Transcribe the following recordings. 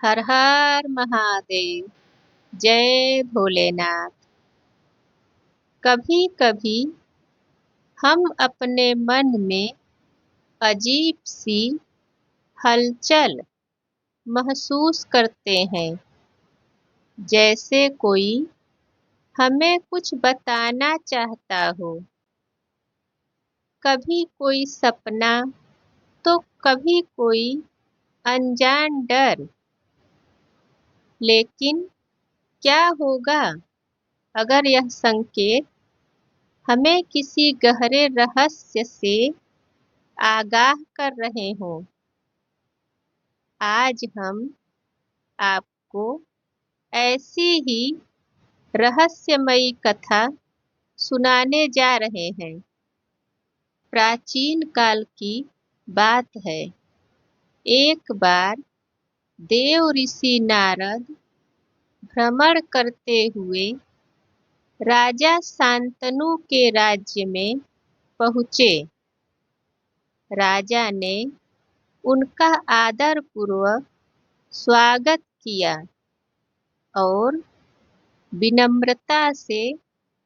हर हर महादेव। जय भोलेनाथ। कभी कभी हम अपने मन में अजीब सी हलचल महसूस करते हैं, जैसे कोई हमें कुछ बताना चाहता हो। कभी कोई सपना, तो कभी कोई अनजान डर। लेकिन क्या होगा अगर यह संकेत हमें किसी गहरे रहस्य से आगाह कर रहे हों। आज हम आपको ऐसी ही रहस्यमयी कथा सुनाने जा रहे हैं। प्राचीन काल की बात है। एक बार देव ऋषि नारद भ्रमण करते हुए राजा शांतनु के राज्य में पहुँचे। राजा ने उनका आदरपूर्वक स्वागत किया और विनम्रता से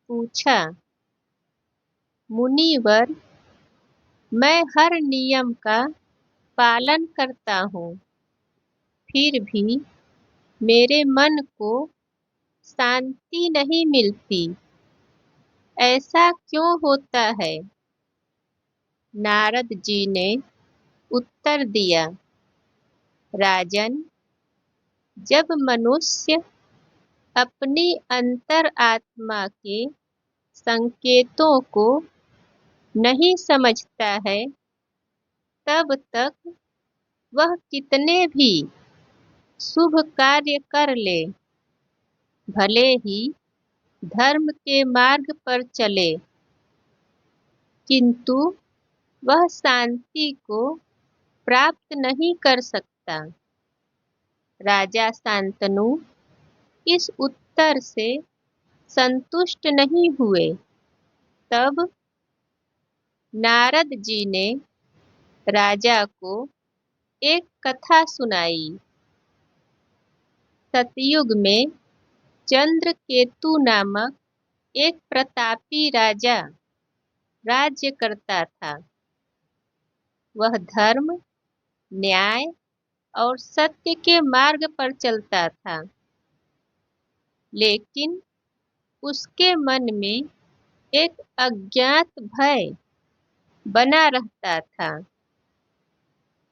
पूछा, मुनिवर, मैं हर नियम का पालन करता हूँ, फिर भी मेरे मन को शांति नहीं मिलती। ऐसा क्यों होता है? नारद जी ने उत्तर दिया, राजन, जब मनुष्य अपनी अंतर आत्मा के संकेतों को नहीं समझता है, तब तक वह कितने भी शुभ कार्य कर ले, भले ही धर्म के मार्ग पर चले, किंतु वह शांति को प्राप्त नहीं कर सकता। राजा शांतनु इस उत्तर से संतुष्ट नहीं हुए। तब नारद जी ने राजा को एक कथा सुनाई। सतयुग में चंद्रकेतु नामक एक प्रतापी राजा राज्य करता था। वह धर्म, न्याय और सत्य के मार्ग पर चलता था, लेकिन उसके मन में एक अज्ञात भय बना रहता था।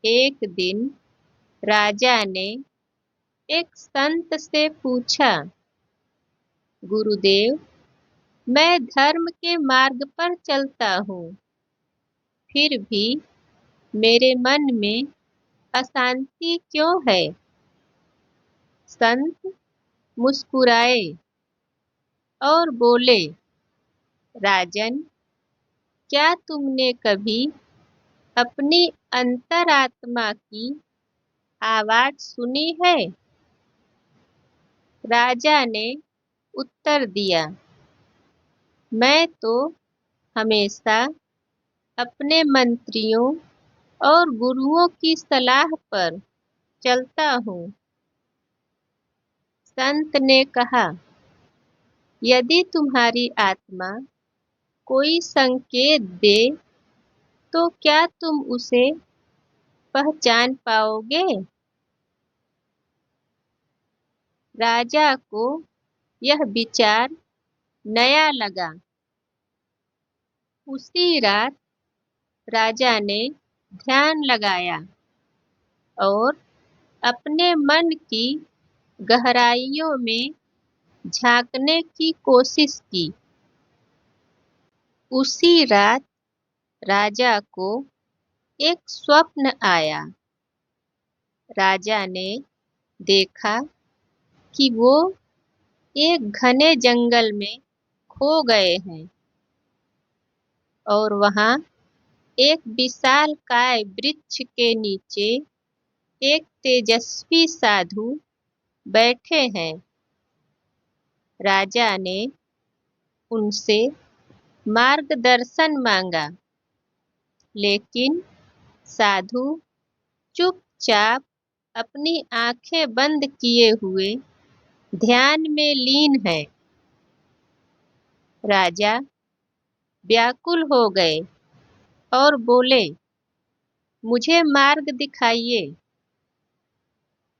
एक दिन राजा ने एक संत से पूछा, गुरुदेव, मैं धर्म के मार्ग पर चलता हूँ, फिर भी मेरे मन में अशांति क्यों है? संत मुस्कुराए और बोले, राजन, क्या तुमने कभी अपनी अंतरात्मा की आवाज सुनी है? राजा ने उत्तर दिया, मैं तो हमेशा अपने मंत्रियों और गुरुओं की सलाह पर चलता हूँ। संत ने कहा, यदि तुम्हारी आत्मा कोई संकेत दे, तो क्या तुम उसे पहचान पाओगे? राजा को यह विचार नया लगा। उसी रात राजा ने ध्यान लगाया और अपने मन की गहराइयों में झांकने की कोशिश की। उसी रात राजा को एक स्वप्न आया। राजा ने देखा कि वो एक घने जंगल में खो गए हैं और वहां एक विशालकाय वृक्ष के नीचे एक तेजस्वी साधु बैठे हैं। राजा ने उनसे मार्गदर्शन मांगा, लेकिन साधु चुपचाप अपनी आंखें बंद किए हुए ध्यान में लीन है। राजा व्याकुल हो गए और बोले, मुझे मार्ग दिखाइए।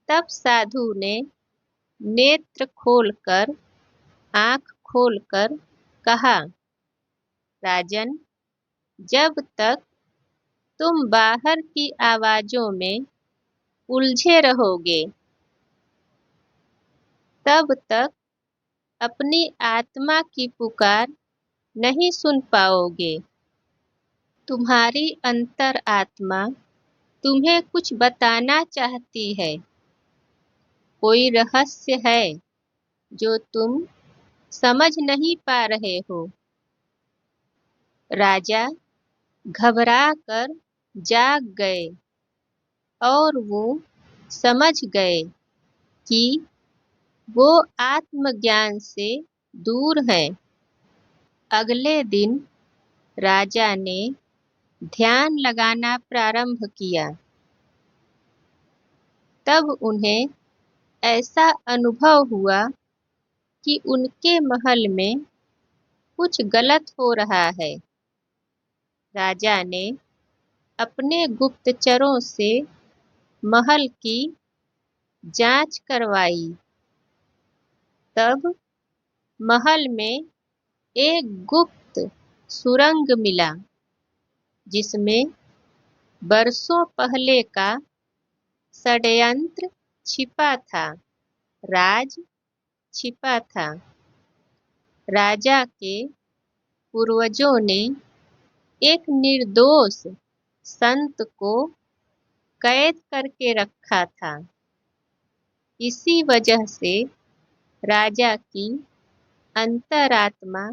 तब साधु ने नेत्र खोलकर आंख खोलकर कहा, राजन, जब तक तुम बाहर की आवाजों में उलझे रहोगे, तब तक अपनी आत्मा की पुकार नहीं सुन पाओगे। तुम्हारी अंतर आत्मा तुम्हें कुछ बताना चाहती है। कोई रहस्य है जो तुम समझ नहीं पा रहे हो। राजा घबरा कर जाग गए और वो समझ गए कि वो आत्मज्ञान से दूर है। अगले दिन राजा ने ध्यान लगाना प्रारंभ किया। तब उन्हें ऐसा अनुभव हुआ कि उनके महल में कुछ गलत हो रहा है। राजा ने अपने गुप्तचरों से महल की जांच करवाई। तब महल में एक गुप्त सुरंग मिला जिसमें बरसों पहले का षड्यंत्र छिपा था। राज छिपा था। राजा के पूर्वजों ने एक निर्दोष संत को कैद करके रखा था। इसी वजह से राजा की अंतरात्मा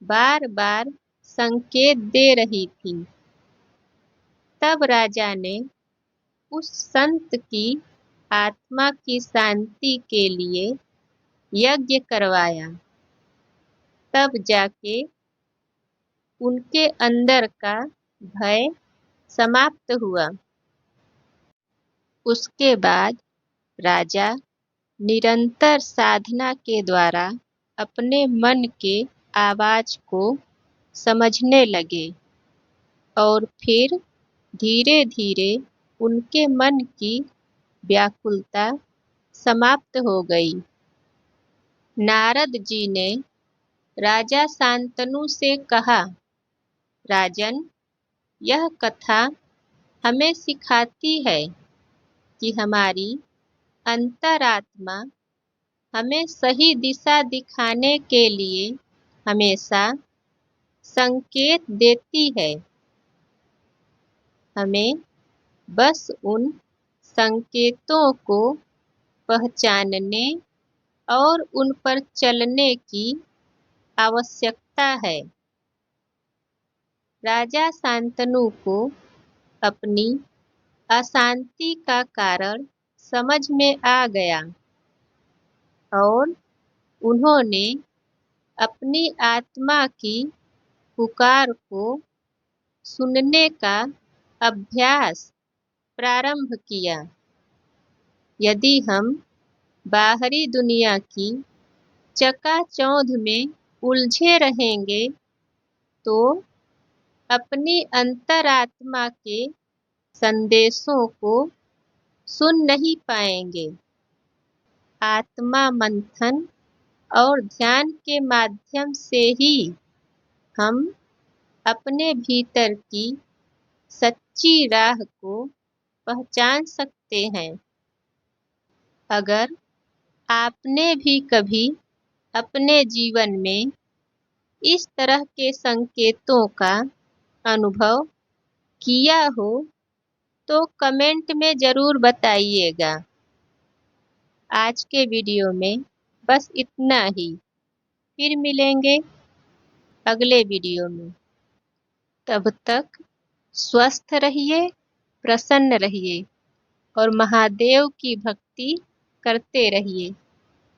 बार बार संकेत दे रही थी। तब राजा ने उस संत की आत्मा की शांति के लिए यज्ञ करवाया। तब जाके उनके अंदर का भय समाप्त हुआ। उसके बाद राजा निरंतर साधना के द्वारा अपने मन के आवाज को समझने लगे और फिर धीरे धीरे उनके मन की व्याकुलता समाप्त हो गई। नारद जी ने राजा शांतनु से कहा, राजन, यह कथा हमें सिखाती है कि हमारी अंतरात्मा हमें सही दिशा दिखाने के लिए हमेशा संकेत देती है। हमें बस उन संकेतों को पहचानने और उन पर चलने की आवश्यकता है। राजा शांतनु को अपनी अशांति का कारण समझ में आ गया और उन्होंने अपनी आत्मा की पुकार को सुनने का अभ्यास प्रारंभ किया। यदि हम बाहरी दुनिया की चकाचौंध में उलझे रहेंगे तो अपनी अंतरात्मा के संदेशों को सुन नहीं पाएंगे। आत्मा मंथन और ध्यान के माध्यम से ही हम अपने भीतर की सच्ची राह को पहचान सकते हैं। अगर आपने भी कभी अपने जीवन में इस तरह के संकेतों का अनुभव किया हो तो कमेंट में ज़रूर बताइएगा। आज के वीडियो में बस इतना ही। फिर मिलेंगे अगले वीडियो में। तब तक स्वस्थ रहिए, प्रसन्न रहिए और महादेव की भक्ति करते रहिए।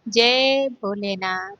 जय भोलेनाथ।